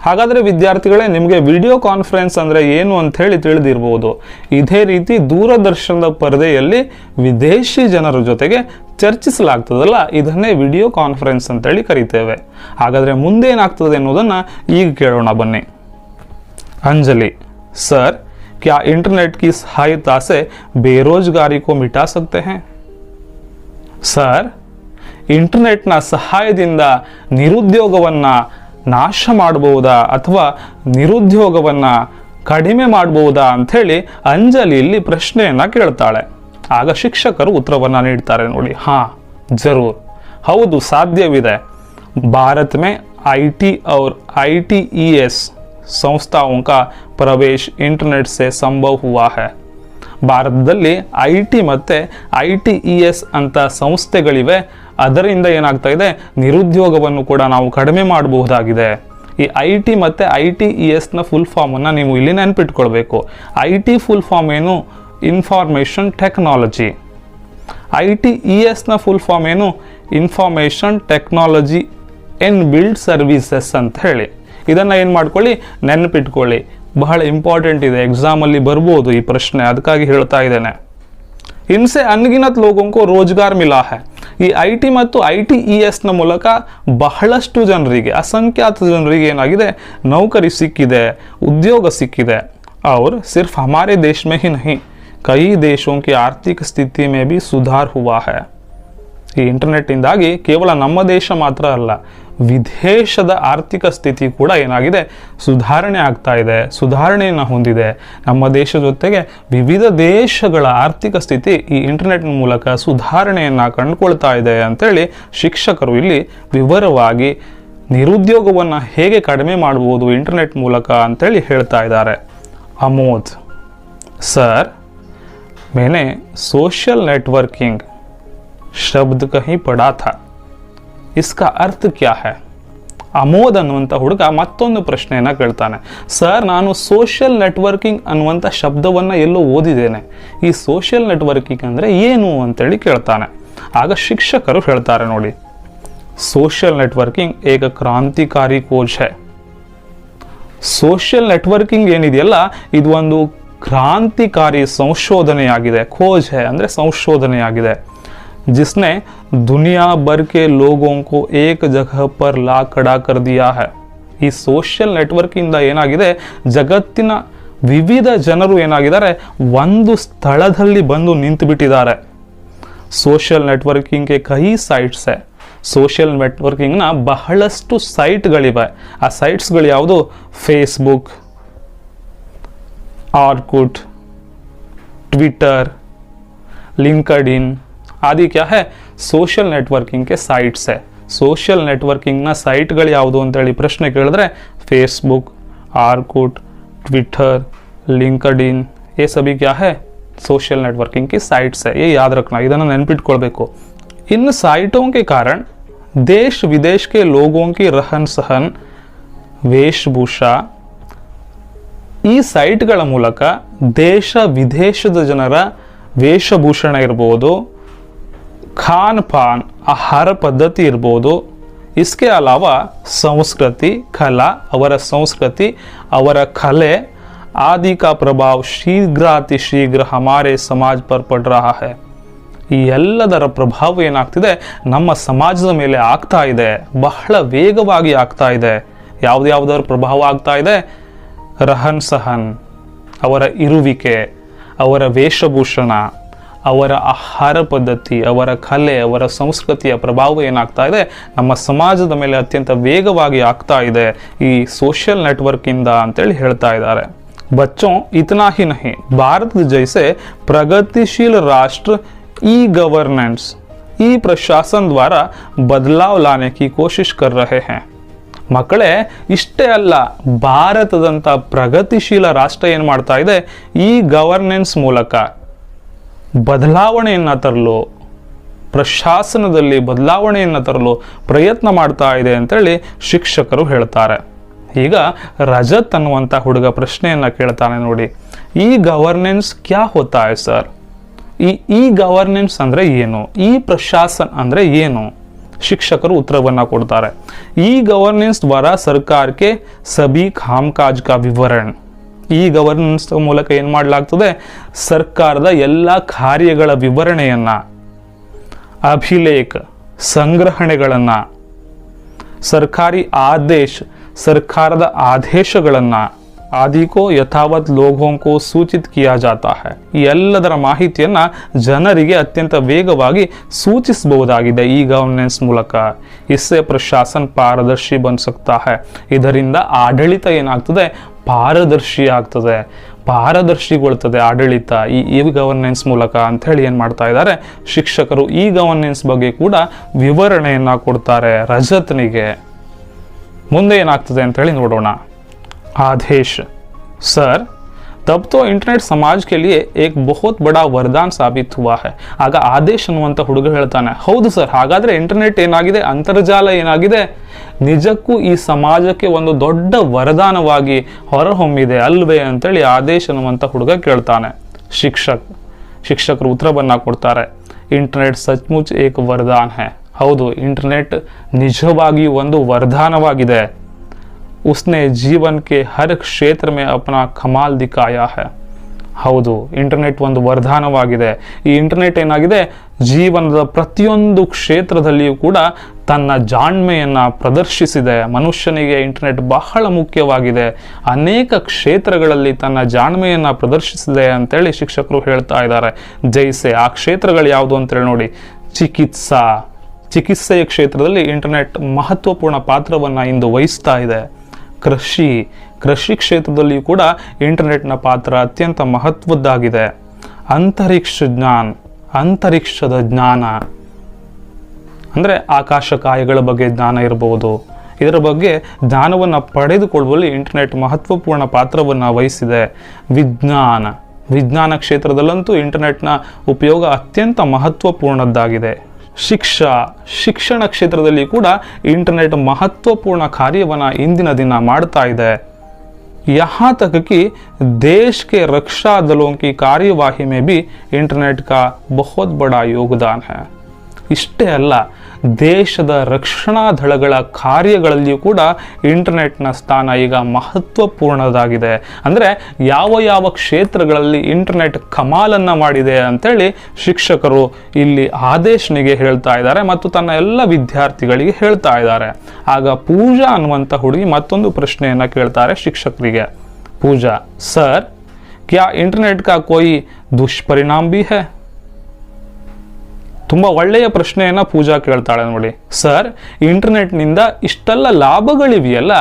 ಹಾಗಾದರೆ ವಿದ್ಯಾರ್ಥಿಗಳೇ, ನಿಮಗೆ ವಿಡಿಯೋ ಕಾನ್ಫರೆನ್ಸ್ ಅಂದರೆ ಏನು ಅಂತ ಹೇಳಿ ತಿಳಿದಿರಬಹುದು. ಇದೇ ರೀತಿ ದೂರದರ್ಶನದ ಪರದೆಯಲ್ಲಿ ವಿದೇಶಿ ಜನರ ಜೊತೆಗೆ ಚರ್ಚಿಸಲಾಗ್ತದಲ್ಲ, ಇದನ್ನೇ ವಿಡಿಯೋ ಕಾನ್ಫರೆನ್ಸ್ ಅಂತೇಳಿ ಕರಿತೇವೆ. ಹಾಗಾದರೆ ಮುಂದೇನಾಗ್ತದೆ ಅನ್ನೋದನ್ನು ಈಗ ಕೇಳೋಣ ಬನ್ನಿ. अंजलि, सर क्या इंटरनेट की सहायता से बेरोजगारी को मिटा सकते हैं? ಸರ್, ಇಂಟರ್ನೆಟ್ನ ಸಹಾಯದಿಂದ ನಿರುದ್ಯೋಗವನ್ನು ನಾಶ ಮಾಡಬಹುದಾ ಅಥವಾ ನಿರುದ್ಯೋಗವನ್ನು ಕಡಿಮೆ ಮಾಡಬಹುದಾ ಅಂಥೇಳಿ ಅಂಜಲಿ ಇಲ್ಲಿ ಪ್ರಶ್ನೆಯನ್ನು ಕೇಳ್ತಾಳೆ. ಆಗ ಶಿಕ್ಷಕರು ಉತ್ತರವನ್ನು ನೀಡ್ತಾರೆ. ನೋಡಿ, ಹಾಂ ಜರೂರ್, ಹೌದು ಸಾಧ್ಯವಿದೆ. ಭಾರತ में IT और ITES ಸಂಸ್ಥಾओं का प्रवेश इंटरनेट से संभव हुआ है. ಭಾರತದಲ್ಲಿ IT ಮತ್ತು ITES ಅಂತ ಸಂಸ್ಥೆಗಳಿವೆ. ಅದರಿಂದ ಏನಾಗ್ತಾ ಇದೆ, ನಿರುದ್ಯೋಗವನ್ನು ಕೂಡ ನಾವು ಕಡಿಮೆ ಮಾಡಬಹುದಾಗಿದೆ. ಈ IT ಮತ್ತು ITESನ ಫುಲ್ ಫಾರ್ಮನ್ನು ನೀವು ಇಲ್ಲಿ ನೆನಪಿಟ್ಕೊಳ್ಬೇಕು. IT ಫುಲ್ ಫಾರ್ಮ್ ಏನು, ಇನ್ಫಾರ್ಮೇಷನ್ ಟೆಕ್ನಾಲಜಿ. ITESನ ಫುಲ್ ಫಾರ್ಮ್ ಏನು, information technology in build services ಅಂತ ಹೇಳಿ. ಇದನ್ನು ಏನು ಮಾಡ್ಕೊಳ್ಳಿ, ನೆನಪಿಟ್ಕೊಳ್ಳಿ, ಬಹಳ ಇಂಪಾರ್ಟೆಂಟ್ ಇದೆ, ಎಕ್ಸಾಮಲ್ಲಿ ಬರ್ಬೋದು ಈ ಪ್ರಶ್ನೆ, ಅದಕ್ಕಾಗಿ ಹೇಳ್ತಾ ಇದ್ದೇನೆ. ಇನ್ಸೆ ಅನ್ಗಿನತ್ ಲೋಗೋಂಕೋ ರೋಜ್ಗಾರ್ ಮಿಲಾ ಹೈ. ಈ IT ಮತ್ತು ITESನ ಮೂಲಕ ಬಹಳಷ್ಟು ಜನರಿಗೆ, ಅಸಂಖ್ಯಾತ ಜನರಿಗೆ ಏನಾಗಿದೆ, ನೌಕರಿ ಸಿಕ್ಕಿದೆ, ಉದ್ಯೋಗ ಸಿಕ್ಕಿದೆ. और सिर्फ हमारे देश में ही नहीं, कई देशों की आर्थिक स्थिति में भी सुधार हुआ है. ಈ ಇಂಟರ್ನೆಟ್ಟಿಂದಾಗಿ ಕೇವಲ ನಮ್ಮ ದೇಶ ಮಾತ್ರ ಅಲ್ಲ, ವಿದೇಶದ ಆರ್ಥಿಕ ಸ್ಥಿತಿ ಕೂಡ ಏನಾಗಿದೆ, ಸುಧಾರಣೆ ಆಗ್ತಾ ಇದೆ, ಸುಧಾರಣೆಯನ್ನು ಹೊಂದಿದೆ. ನಮ್ಮ ದೇಶ ಜೊತೆಗೆ ವಿವಿಧ ದೇಶಗಳ ಆರ್ಥಿಕ ಸ್ಥಿತಿ ಈ ಇಂಟರ್ನೆಟ್ ಮೂಲಕ ಸುಧಾರಣೆಯನ್ನು ಕಂಡುಕೊಳ್ತಾ ಇದೆ ಅಂತೇಳಿ ಶಿಕ್ಷಕರು ಇಲ್ಲಿ ವಿವರವಾಗಿ ನಿರುದ್ಯೋಗವನ್ನು ಹೇಗೆ ಕಡಿಮೆ ಮಾಡಬಹುದು ಇಂಟರ್ನೆಟ್ ಮೂಲಕ ಅಂತೇಳಿ ಹೇಳ್ತಾ ಇದ್ದಾರೆ. ಅಮೋದ್, ಸರ್ मैंने सोशल नेटवर्किंग शब्द कहीं पढ़ा था, इसका अर्थ क्या है? ಅಮೋದ್ ಅನ್ನುವಂಥ ಹುಡುಗ ಮತ್ತೊಂದು ಪ್ರಶ್ನೆಯನ್ನು ಕೇಳ್ತಾನೆ. ಸರ್, ನಾನು ಸೋಷಿಯಲ್ ನೆಟ್ವರ್ಕಿಂಗ್ ಅನ್ನುವಂಥ ಶಬ್ದವನ್ನು ಎಲ್ಲೋ ಓದಿದ್ದೇನೆ, ಈ ಸೋಷಿಯಲ್ ನೆಟ್ವರ್ಕಿಂಗ್ ಅಂದರೆ ಏನು ಅಂತೇಳಿ ಕೇಳ್ತಾನೆ. ಆಗ ಶಿಕ್ಷಕರು ಹೇಳ್ತಾರೆ, ನೋಡಿ, ಸೋಷಿಯಲ್ ನೆಟ್ವರ್ಕಿಂಗ್ ಏಕ ಕ್ರಾಂತಿಕಾರಿ ಕೋಜ್ ಹೈ. ಸೋಷಿಯಲ್ ನೆಟ್ವರ್ಕಿಂಗ್ ಏನಿದೆಯಲ್ಲ, ಇದು ಒಂದು ಕ್ರಾಂತಿಕಾರಿ ಸಂಶೋಧನೆಯಾಗಿದೆ. ಖೋಜ್ ಹೈ ಅಂದರೆ ಸಂಶೋಧನೆಯಾಗಿದೆ. जिसने दुनिया भर के लोगों को एक जगह पर ला खड़ा कर दिया है. ಈ ಸೋಷಿಯಲ್ ನೆಟ್ವರ್ಕಿಂದ ಏನಾಗಿದೆ, ಜಗತ್ತಿನ ವಿವಿಧ ಜನರು ಏನಾಗಿದ್ದಾರೆ, ಒಂದು ಸ್ಥಳದಲ್ಲಿ ಬಂದು ನಿಂತು ಬಿಟ್ಟಿದ್ದಾರೆ. ಸೋಷಿಯಲ್ ನೆಟ್ವರ್ಕಿಂಗ್ ಗೆ ಕೈ ಸೈಟ್ಸ್ है. ಸೋಷಿಯಲ್ ನೆಟ್ವರ್ಕಿಂಗ್ನ ಬಹಳಷ್ಟು ಸೈಟ್ಗಳಿವೆ. ಆ ಸೈಟ್ಸ್ಗಳು ಯಾವುದು? ಫೇಸ್ಬುಕ್, ಆರ್ಕುಟ್, ट्विटर, लिंक्डइन आदि क्या है? सोशल नेटवर्किंग के साइट्स है. सोशल नेटवर्किंग ना साइट्ಗಳು ಯಾವುದು ಅಂತ ಹೇಳಿ ಪ್ರಶ್ನೆ ಕೇಳಿದ್ರೆ फेसबुक, आर्कुट, ट्विटर, लिंक्डइन ये सभी क्या है? सोशल नेटवर्किंग की साइट्स है. ये याद रखना, ಇದನ್ನು ನೆನಪಿಟ್ಕೊಳ್ಬೇಕು. इन साइटों के कारण देश विदेश के लोगों की रहन सहन, वेशभूषा ಈ ಸೈಟ್ಗಳ ಮೂಲಕ ದೇಶ ವಿದೇಶದ ಜನರ ವೇಷಭೂಷಣ ಇರ್ಬೋದು, ಖಾನ್ ಪಾನ್ ಆಹಾರ ಪದ್ಧತಿ ಇರ್ಬೋದು, इसके अलावा संस्कृति, कला, ಅವರ ಸಂಸ್ಕೃತಿ, ಅವರ ಕಲೆ आदि का प्रभाव शीघ्रातिशीघ्र हमारे समाज पर पड़ रहा है. ಈ ಎಲ್ಲದರ ಪ್ರಭಾವ ಏನಾಗ್ತಿದೆ, ನಮ್ಮ ಸಮಾಜದ ಮೇಲೆ ಆಗ್ತಾ ಇದೆ, ಬಹಳ ವೇಗವಾಗಿ ಆಗ್ತಾ ಇದೆ. ಯಾವುದರ ಪ್ರಭಾವ ಆಗ್ತಾ ಇದೆ? रहन सहन, ಅವರ ಇರುವಿಕೆ, ಅವರ ವೇಷಭೂಷಣ, ಅವರ ಆಹಾರ ಪದ್ಧತಿ, ಅವರ ಕಲೆ, ಅವರ ಸಂಸ್ಕೃತಿಯ ಪ್ರಭಾವ ಏನಾಗ್ತಾ ಇದೆ, ನಮ್ಮ ಸಮಾಜದ ಮೇಲೆ ಅತ್ಯಂತ ವೇಗವಾಗಿ ಆಗ್ತಾ ಇದೆ ಈ ಸೋಷಿಯಲ್ ನೆಟ್ವರ್ಕ್ ಇಂದ ಅಂತೇಳಿ ಹೇಳ್ತಾ ಇದ್ದಾರೆ. बच्चों इतना ही नहीं, भारत जैसे प्रगतिशील राष्ट्र ई गवर्नेंस, ई प्रशासन द्वारा बदलाव लाने की कोशिश कर रहे हैं. ಮಕ್ಕಳೇ, ಇಷ್ಟೇ ಅಲ್ಲ, ಭಾರತದಂಥ ಪ್ರಗತಿಶೀಲ ರಾಷ್ಟ್ರ ಏನು ಮಾಡ್ತಾ ಇದೆ, ಈ ಗವರ್ನೆನ್ಸ್ ಮೂಲಕ ಬದಲಾವಣೆಯನ್ನು ತರಲು, ಪ್ರಶಾಸನದಲ್ಲಿ ಬದಲಾವಣೆಯನ್ನು ತರಲು ಪ್ರಯತ್ನ ಮಾಡ್ತಾ ಇದೆ ಅಂತೇಳಿ ಶಿಕ್ಷಕರು ಹೇಳ್ತಾರೆ. ಈಗ ರಜತ್ ಅನ್ನುವಂಥ ಹುಡುಗ ಪ್ರಶ್ನೆಯನ್ನು ಕೇಳ್ತಾನೆ ನೋಡಿ, ಈ ಗವರ್ನೆನ್ಸ್ ಕ್ಯಾ ಹೋತಾ ಹೈ ಸರ್? ಈ ಗವರ್ನೆನ್ಸ್ ಅಂದರೆ ಏನು? ಈ ಪ್ರಶಾಸನ ಅಂದರೆ ಏನು? ಶಿಕ್ಷಕರು ಉತ್ತರವನ್ನ ಕೊಡ್ತಾರೆ. ಈ ಗವರ್ನೆನ್ಸ್ ದ್ವಾರ ಸರ್ಕಾರಕ್ಕೆ ಸಭಿ ಕಾಮಕಾಜ್ ಕಾ ವಿವರಣ, ಈ ಗವರ್ನೆನ್ಸ್ ಮೂಲಕ ಏನು ಮಾಡಲಾಗ್ತದೆ, ಸರ್ಕಾರದ ಎಲ್ಲ ಕಾರ್ಯಗಳ ವಿವರಣೆಯನ್ನ, ಅಭಿಲೇಖ, ಸಂಗ್ರಹಣೆಗಳನ್ನ, ಸರ್ಕಾರಿ ಆದೇಶ, ಸರ್ಕಾರದ ಆದೇಶಗಳನ್ನ आदि को यथावत लोगों को सूचित किया जाता है. ಈ ಎಲ್ಲದರ ಮಾಹಿತಿಯನ್ನ ಜನರಿಗೆ ಅತ್ಯಂತ ವೇಗವಾಗಿ ಸೂಚಿಸಬಹುದಾಗಿದೆ ಈ ಗವರ್ನೆನ್ಸ್ ಮೂಲಕ. इससे प्रशासन पारदर्शी बन सकता है. ಇದರಿಂದ ಆಡಳಿತ ಏನಾಗ್ತದೆ, ಪಾರದರ್ಶಿ ಆಗ್ತದೆ, ಪಾರದರ್ಶಿಗೊಳ್ತದೆ ಆಡಳಿತ ಈ ಗವರ್ನೆನ್ಸ್ ಮೂಲಕ ಅಂತ ಹೇಳಿ ಏನು ಮಾಡ್ತಾ ಇದ್ದಾರೆ ಶಿಕ್ಷಕರು. ಈ ಗವರ್ನೆನ್ಸ್ ಬಗ್ಗೆ ಕೂಡ ವಿವರಣೆಯನ್ನ ಕೊಡ್ತಾರೆ ರಜತ್ನಿಗೆ. ಮುಂದೆ ಏನಾಗ್ತದೆ ಅಂತ ಹೇಳಿ ನೋಡೋಣ. आदेश सर, तब तो इंटरनेट समाज के लिए एक बहुत बड़ा वरदान साबित हुआ है. ಆಗ ಆದೇಶ್ ಅನ್ನುವಂಥ ಹುಡುಗ ಹೇಳ್ತಾನೆ, ಹೌದು ಸರ್, ಹಾಗಾದ್ರೆ ಇಂಟರ್ನೆಟ್ ಏನಾಗಿದೆ, ಅಂತರ್ಜಾಲ ಏನಾಗಿದೆ, ನಿಜಕ್ಕೂ ಈ ಸಮಾಜಕ್ಕೆ ಒಂದು ದೊಡ್ಡ ವರದಾನವಾಗಿ ಹೊರಹೊಮ್ಮಿದೆ ಅಲ್ವೇ ಅಂತೇಳಿ ಆದೇಶ್ ಅನ್ನುವಂಥ ಹುಡುಗ ಕೇಳ್ತಾನೆ. ಶಿಕ್ಷಕರು ಉತ್ತರವನ್ನ ಕೊಡ್ತಾರೆ, ಇಂಟರ್ನೆಟ್ ಸಚ್ಮುಚ್ ಏಕ್ ವರದಾನ್ ಹೈ. ಹೌದು, ಇಂಟರ್ನೆಟ್ ನಿಜವಾಗಿ ಒಂದು ವರದಾನವಾಗಿದೆ. उसने जीवन के हर क्षेत्र में अपना कमाल दिखाया है. ಹೌದು, ಇಂಟರ್ನೆಟ್ ಒಂದು ವರದಾನವಾಗಿದೆ. ಈ ಇಂಟರ್ನೆಟ್ ಏನಾಗಿದೆ, ಜೀವನದ ಪ್ರತಿಯೊಂದು ಕ್ಷೇತ್ರದಲ್ಲಿಯೂ ಕೂಡ ತನ್ನ ಜಾಣ್ಮೆಯನ್ನ ಪ್ರದರ್ಶಿಸಿದೆ. ಮನುಷ್ಯನಿಗೆ ಇಂಟರ್ನೆಟ್ ಬಹಳ ಮುಖ್ಯವಾಗಿದೆ, ಅನೇಕ ಕ್ಷೇತ್ರಗಳಲ್ಲಿ ತನ್ನ ಜಾಣ್ಮೆಯನ್ನ ಪ್ರದರ್ಶಿಸಿದೆ ಅಂತೇಳಿ ಶಿಕ್ಷಕರು ಹೇಳ್ತಾ ಇದ್ದಾರೆ. ಜೈಸೆ, ಆ ಕ್ಷೇತ್ರಗಳು ಯಾವುದು ಅಂತೇಳಿ ನೋಡಿ. ಚಿಕಿತ್ಸೆಯ ಕ್ಷೇತ್ರದಲ್ಲಿ ಇಂಟರ್ನೆಟ್ ಮಹತ್ವಪೂರ್ಣ ಪಾತ್ರವನ್ನ ಇಂದು ವಹಿಸ್ತಾ ಇದೆ. ಕೃಷಿ ಕ್ಷೇತ್ರದಲ್ಲಿಯೂ ಕೂಡ ಇಂಟರ್ನೆಟ್ನ ಪಾತ್ರ ಅತ್ಯಂತ ಮಹತ್ವದ್ದಾಗಿದೆ. ಅಂತರಿಕ್ಷದ ಜ್ಞಾನ ಅಂದರೆ ಆಕಾಶಕಾಯಗಳ ಬಗ್ಗೆ ಜ್ಞಾನ ಇರಬಹುದು. ಇದರ ಬಗ್ಗೆ ಜ್ಞಾನವನ್ನು ಪಡೆದುಕೊಳ್ಳುವಲ್ಲಿ ಇಂಟರ್ನೆಟ್ ಮಹತ್ವಪೂರ್ಣ ಪಾತ್ರವನ್ನು ವಹಿಸಿದೆ. ವಿಜ್ಞಾನ ಕ್ಷೇತ್ರದಲ್ಲಂತೂ ಇಂಟರ್ನೆಟ್ನ ಉಪಯೋಗ ಅತ್ಯಂತ ಮಹತ್ವಪೂರ್ಣದ್ದಾಗಿದೆ. ಶಿಕ್ಷಣ ಕ್ಷೇತ್ರದಲ್ಲಿ ಕೂಡ ಇಂಟರ್ನೆಟ್ महत्वपूर्ण ಕಾರ್ಯವನ್ನು ಇಂದಿನ ದಿನ ಮಾಡ್ತಾ ಇದೆ. यहाँ तक कि देश के रक्षा दलों की कार्यवाही में भी इंटरनेट का बहुत बड़ा योगदान है. ಇಷ್ಟೇ ಅಲ್ಲ, ದೇಶದ ರಕ್ಷಣಾ ದಳಗಳ ಕಾರ್ಯಗಳಲ್ಲಿಯೂ ಕೂಡ ಇಂಟರ್ನೆಟ್ನ ಸ್ಥಾನ ಈಗ ಮಹತ್ವಪೂರ್ಣದಾಗಿದೆ. ಅಂದರೆ ಯಾವ ಕ್ಷೇತ್ರಗಳಲ್ಲಿ ಇಂಟರ್ನೆಟ್ ಕಮಾಲನ್ನ ಮಾಡಿದೆ ಅಂತೇಳಿ ಶಿಕ್ಷಕರು ಇಲ್ಲಿ ಆದೇಶನಿಗೆ ಹೇಳ್ತಾ ಇದ್ದಾರೆ ಮತ್ತು ತನ್ನ ಎಲ್ಲ ವಿದ್ಯಾರ್ಥಿಗಳಿಗೆ ಹೇಳ್ತಾ ಇದ್ದಾರೆ. ಆಗ ಪೂಜಾ ಅನ್ನುವಂಥ ಹುಡುಗಿ ಮತ್ತೊಂದು ಪ್ರಶ್ನೆಯನ್ನ ಕೇಳ್ತಾರೆ ಶಿಕ್ಷಕರಿಗೆ. ಪೂಜಾ, ಸರ್, क्या इंटरनेट का कोई दुष्परिणाम भी है? ತುಂಬಾ ಒಳ್ಳೆಯ ಪ್ರಶ್ನೆಯನ್ನ ಪೂಜಾ ಕೇಳ್ತಾಳೆ ನೋಡಿ. ಸರ್, ಇಂಟರ್ನೆಟ್ ನಿಂದ ಇಷ್ಟೆಲ್ಲ ಲಾಭಗಳಿವೆಯಲ್ಲ,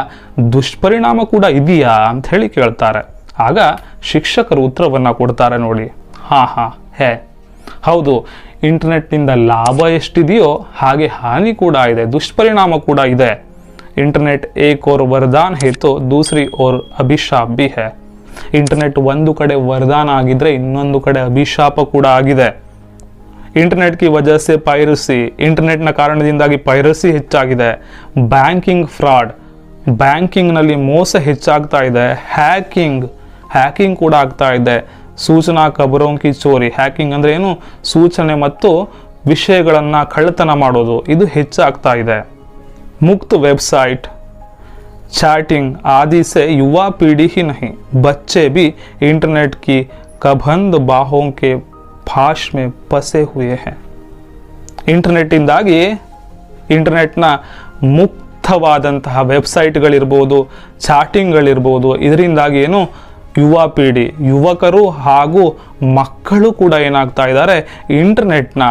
ದುಷ್ಪರಿಣಾಮ ಕೂಡ ಇದೆಯಾ ಅಂತ ಹೇಳಿ ಕೇಳ್ತಾರೆ. ಆಗ ಶಿಕ್ಷಕರು ಉತ್ತರವನ್ನ ಕೊಡ್ತಾರೆ ನೋಡಿ. ಹಾ ಹೇ, ಹೌದು, ಇಂಟರ್ನೆಟ್ ನಿಂದ ಲಾಭ ಎಷ್ಟಿದೆಯೋ ಹಾಗೆ ಹಾನಿ ಕೂಡ ಇದೆ, ದುಷ್ಪರಿಣಾಮ ಕೂಡ ಇದೆ. ಇಂಟರ್ನೆಟ್ ಏಕ್ ಓರ್ ವರದಾನ್ ಹೇ ತೋ ದೂಸರಿ ಓರ್ ಅಭಿಶಾಪ್ भी है. ಇಂಟರ್ನೆಟ್ ಒಂದು ಕಡೆ ವರದಾನ ಆಗಿದ್ರೆ ಇನ್ನೊಂದು ಕಡೆ ಅಭಿಶಾಪ ಕೂಡ ಆಗಿದೆ. ಇಂಟರ್ನೆಟ್ ಕಿ ವಜಹ ಸೆ ಪೈರಸಿ, ಇಂಟರ್ನೆಟ್ನ ಕಾರಣದಿಂದಾಗಿ ಪೈರಸಿ ಹೆಚ್ಚಾಗಿದೆ. ಬ್ಯಾಂಕಿಂಗ್ ಫ್ರಾಡ್, ಬ್ಯಾಂಕಿಂಗ್ನಲ್ಲಿ ಮೋಸ ಹೆಚ್ಚಾಗ್ತಾ ಇದೆ. ಹ್ಯಾಕಿಂಗ್ ಕೂಡ ಆಗ್ತಾ ಇದೆ. ಸೂಚನಾ ಖಬರೋಂ ಕಿ ಚೋರಿ, ಹ್ಯಾಕಿಂಗ್ ಅಂದ್ರೆ ಏನು, ಸೂಚನೆ ಮತ್ತು ವಿಷಯಗಳನ್ನು ಕಳ್ಳತನ ಮಾಡೋದು, ಇದು ಹೆಚ್ಚಾಗ್ತಾ ಇದೆ. ಮುಕ್ತ ವೆಬ್ಸೈಟ್, चैटिंग आदि से युवा पीढ़ी ही नहीं, बच्चे भी इंटरनेट की कबंध बाहों के फाश में फंसे हुए हैं. ಇಂಟರ್ನೆಟ್ ಇಂದಾಗಿ ಇಂಟರ್ನೆಟ್ನ ಮುಕ್ತವಾದಂತಹ ವೆಬ್ಸೈಟ್ಗಳಿರ್ಬೋದು, ಚಾಟಿಂಗ್ಗಳಿರ್ಬೋದು, ಇದರಿಂದಾಗಿ ಏನು ಯುವ ಪೀಳಿ, ಯುವಕರು ಹಾಗೂ ಮಕ್ಕಳು ಕೂಡ ಏನಾಗ್ತಾ ಇದ್ದಾರೆ, ಇಂಟರ್ನೆಟ್ನ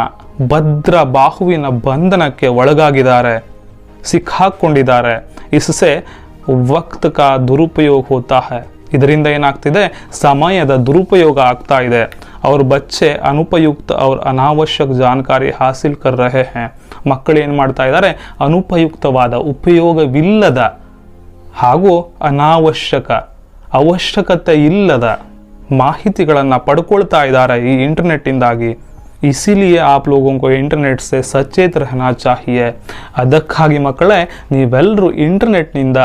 ಭದ್ರ ಬಾಹುವಿನ ಬಂಧನಕ್ಕೆ ಒಳಗಾಗಿದ್ದಾರೆ, ಸಿಕ್ಕಾಕೊಂಡಿದ್ದಾರೆ. ಇಸ್ಸೆ ವಕ್ತ ಕಾ ದುರುಪಯೋಗ ಹೋತಾ ಹೈ, ಇದರಿಂದ ಏನಾಗ್ತಿದೆ, ಸಮಯದ ದುರುಪಯೋಗ ಆಗ್ತಾ ಇದೆ. ಅವ್ರ ಬಚ್ಚೆ ಅನುಪಯುಕ್ತ ಅವ್ರ ಅನಾವಶ್ಯಕ ಜಾನಕಾರಿ ಹಾಸಿಲ್ ಕರ್ ರಹೆ ಹೈ, ಮಕ್ಕಳು ಏನು ಮಾಡ್ತಾ ಇದ್ದಾರೆ, ಅನುಪಯುಕ್ತವಾದ, ಉಪಯೋಗವಿಲ್ಲದ ಹಾಗೂ ಅವಶ್ಯಕತೆ ಇಲ್ಲದ ಮಾಹಿತಿಗಳನ್ನು ಪಡ್ಕೊಳ್ತಾ ಇದ್ದಾರೆ ಈ ಇಂಟರ್ನೆಟ್ಟಿಂದಾಗಿ. इसीलिए आप लोगों को इंटरनेट से सचेत रहना चाहिए. ಅದಕ್ಕಾಗಿ ಮಕ್ಕಳೇ, ನೀವೆಲ್ಲರೂ ಇಂಟರ್ನೆಟ್ನಿಂದ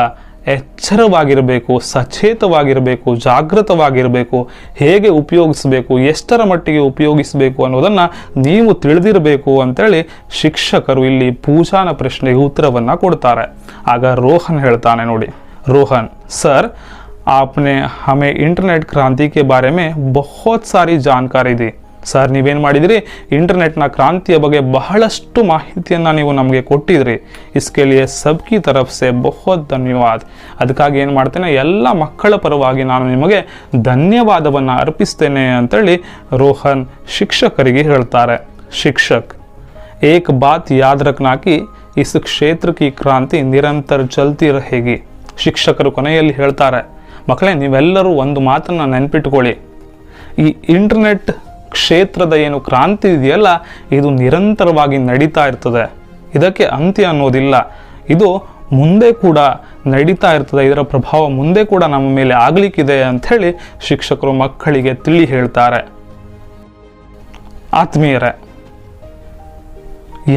ಎಚ್ಚರವಾಗಿರಬೇಕು, ಸಚೇತವಾಗಿರಬೇಕು, ಜಾಗೃತವಾಗಿರಬೇಕು. ಹೇಗೆ ಉಪಯೋಗಿಸಬೇಕು, ಎಷ್ಟರ ಮಟ್ಟಿಗೆ ಉಪಯೋಗಿಸಬೇಕು ಅನ್ನೋದನ್ನು ನೀವು ತಿಳಿದಿರಬೇಕು ಅಂತೇಳಿ ಶಿಕ್ಷಕರು ಇಲ್ಲಿ ಪೂಜಾನ ಪ್ರಶ್ನೆಗೆ ಉತ್ತರವನ್ನು ಕೊಡ್ತಾರೆ. ಆಗ ರೋಹನ್ ಹೇಳ್ತಾನೆ ನೋಡಿ. ರೋಹನ್, ಸರ್, आपने हमें इंटरनेट क्रांति के बारे में बहुत सारी जानकारी दी. ಸರ್, ನೀವೇನು ಮಾಡಿದಿರಿ, ಇಂಟರ್ನೆಟ್ನ ಕ್ರಾಂತಿಯ ಬಗ್ಗೆ ಬಹಳಷ್ಟು ಮಾಹಿತಿಯನ್ನು ನೀವು ನಮಗೆ ಕೊಟ್ಟಿದ್ರಿ. ಇಸ್ಕೆ ಲಿಯೆ ಸಬ್ಕಿ ತರಫ್ ಸೆ ಬಹುತ್ ಧನ್ಯವಾದ. ಅದಕ್ಕಾಗಿ ಏನು ಮಾಡ್ತೇನೆ, ಎಲ್ಲ ಮಕ್ಕಳ ಪರವಾಗಿ ನಾನು ನಿಮಗೆ ಧನ್ಯವಾದವನ್ನು ಅರ್ಪಿಸ್ತೇನೆ ಅಂತೇಳಿ ರೋಹನ್ ಶಿಕ್ಷಕರಿಗೆ ಹೇಳ್ತಾರೆ. ಶಿಕ್ಷಕ್, ಏಕ್ ಬಾತ್ ಯಾದ್ ರಖ್ನಾ ಕಿ ಇಸ್ ಕ್ಷೇತ್ರ ಕಿ ಕ್ರಾಂತಿ ನಿರಂತರ ಚಲ್ತಿ ರಹೇಗಿ. ಶಿಕ್ಷಕರು ಕೊನೆಯಲ್ಲಿ ಹೇಳ್ತಾರೆ, ಮಕ್ಕಳೇ, ನೀವೆಲ್ಲರೂ ಒಂದು ಮಾತನ್ನು ನೆನಪಿಟ್ಕೊಳ್ಳಿ, ಈ ಇಂಟರ್ನೆಟ್ ಕ್ಷೇತ್ರದ ಏನು ಕ್ರಾಂತಿ ಇದೆಯಲ್ಲ, ಇದು ನಿರಂತರವಾಗಿ ನಡೀತಾ ಇರ್ತದೆ. ಇದಕ್ಕೆ ಅಂತ್ಯ ಅನ್ನೋದಿಲ್ಲ. ಇದು ಮುಂದೆ ಕೂಡ ನಡೀತಾ ಇರ್ತದೆ. ಇದರ ಪ್ರಭಾವ ಮುಂದೆ ಕೂಡ ನಮ್ಮ ಮೇಲೆ ಆಗ್ಲಿಕ್ಕಿದೆ ಅಂಥೇಳಿ ಶಿಕ್ಷಕರು ಮಕ್ಕಳಿಗೆ ತಿಳಿ ಹೇಳ್ತಾರೆ. ಆತ್ಮೀಯರೇ,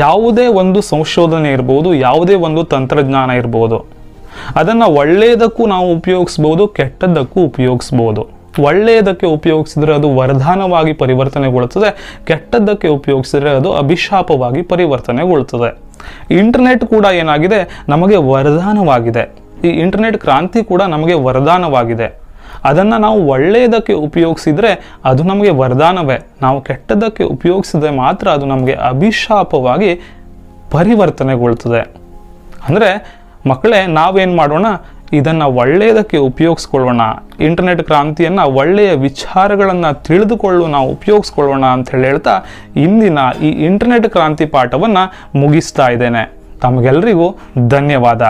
ಯಾವುದೇ ಒಂದು ಸಂಶೋಧನೆ ಇರ್ಬೋದು, ಯಾವುದೇ ಒಂದು ತಂತ್ರಜ್ಞಾನ ಇರ್ಬೋದು, ಅದನ್ನು ಒಳ್ಳೆಯದಕ್ಕೂ ನಾವು ಉಪಯೋಗಿಸ್ಬೋದು, ಕೆಟ್ಟದ್ದಕ್ಕೂ ಉಪಯೋಗಿಸ್ಬೋದು. ಒಳ್ಳೆಯದಕ್ಕೆ ಉಪಯೋಗಿಸಿದ್ರೆ ಅದು ವರದಾನವಾಗಿ ಪರಿವರ್ತನೆಗೊಳ್ಳುತ್ತದೆ, ಕೆಟ್ಟದ್ದಕ್ಕೆ ಉಪಯೋಗಿಸಿದ್ರೆ ಅದು ಅಭಿಶಾಪವಾಗಿ ಪರಿವರ್ತನೆಗೊಳ್ಳುತ್ತದೆ. ಇಂಟರ್ನೆಟ್ ಕೂಡ ಏನಾಗಿದೆ, ನಮಗೆ ವರದಾನವಾಗಿದೆ. ಈ ಇಂಟರ್ನೆಟ್ ಕ್ರಾಂತಿ ಕೂಡ ನಮಗೆ ವರದಾನವಾಗಿದೆ. ಅದನ್ನು ನಾವು ಒಳ್ಳೆಯದಕ್ಕೆ ಉಪಯೋಗಿಸಿದ್ರೆ ಅದು ನಮಗೆ ವರದಾನವೇ. ನಾವು ಕೆಟ್ಟದ್ದಕ್ಕೆ ಉಪಯೋಗಿಸಿದ್ರೆ ಮಾತ್ರ ಅದು ನಮಗೆ ಅಭಿಶಾಪವಾಗಿ ಪರಿವರ್ತನೆಗೊಳ್ಳುತ್ತದೆ. ಅಂದರೆ ಮಕ್ಕಳೇ, ನಾವೇನು ಮಾಡೋಣ, ಇದನ್ನು ಒಳ್ಳೆಯದಕ್ಕೆ ಉಪಯೋಗಿಸ್ಕೊಳ್ಳೋಣ. ಇಂಟರ್ನೆಟ್ ಕ್ರಾಂತಿಯನ್ನು ಒಳ್ಳೆಯ ವಿಚಾರಗಳನ್ನು ತಿಳಿದುಕೊಳ್ಳು ನಾವು ಉಪಯೋಗಿಸ್ಕೊಳ್ಳೋಣ ಅಂತ ಹೇಳ್ತಾ ಇಂದಿನ ಈ ಇಂಟರ್ನೆಟ್ ಕ್ರಾಂತಿ ಪಾಠವನ್ನು ಮುಗಿಸ್ತಾ ಇದ್ದೇನೆ. ತಮಗೆಲ್ಲರಿಗೂ ಧನ್ಯವಾದ.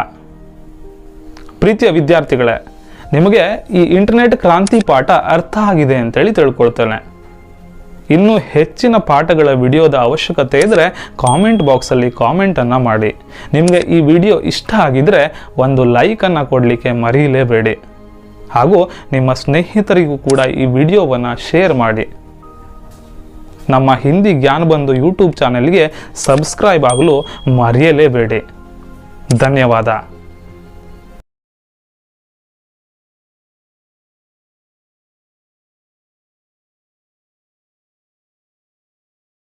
ಪ್ರೀತಿಯ ವಿದ್ಯಾರ್ಥಿಗಳೇ, ನಿಮಗೆ ಈ ಇಂಟರ್ನೆಟ್ ಕ್ರಾಂತಿ ಪಾಠ ಅರ್ಥ ಆಗಿದೆ ಅಂತೇಳಿ ತಿಳ್ಕೊಳ್ತೇನೆ. ಇನ್ನೂ ಹೆಚ್ಚಿನ ಪಾಠಗಳ ವಿಡಿಯೋದ ಅವಶ್ಯಕತೆ ಇದ್ದರೆ ಕಾಮೆಂಟ್ ಬಾಕ್ಸಲ್ಲಿ ಕಾಮೆಂಟನ್ನು ಮಾಡಿ. ನಿಮಗೆ ಈ ವಿಡಿಯೋ ಇಷ್ಟ ಆಗಿದ್ದರೆ ಒಂದು ಲೈಕನ್ನು ಕೊಡಲಿಕ್ಕೆ ಮರೆಯಲೇಬೇಡಿ. ಹಾಗೂ ನಿಮ್ಮ ಸ್ನೇಹಿತರಿಗೂ ಕೂಡ ಈ ವಿಡಿಯೋವನ್ನು ಶೇರ್ ಮಾಡಿ. ನಮ್ಮ ಹಿಂದಿ ಜ್ಞಾನಬಂಧು ಯೂಟ್ಯೂಬ್ ಚಾನೆಲ್ಗೆ ಸಬ್ಸ್ಕ್ರೈಬ್ ಆಗಲು ಮರೆಯಲೇಬೇಡಿ. ಧನ್ಯವಾದ.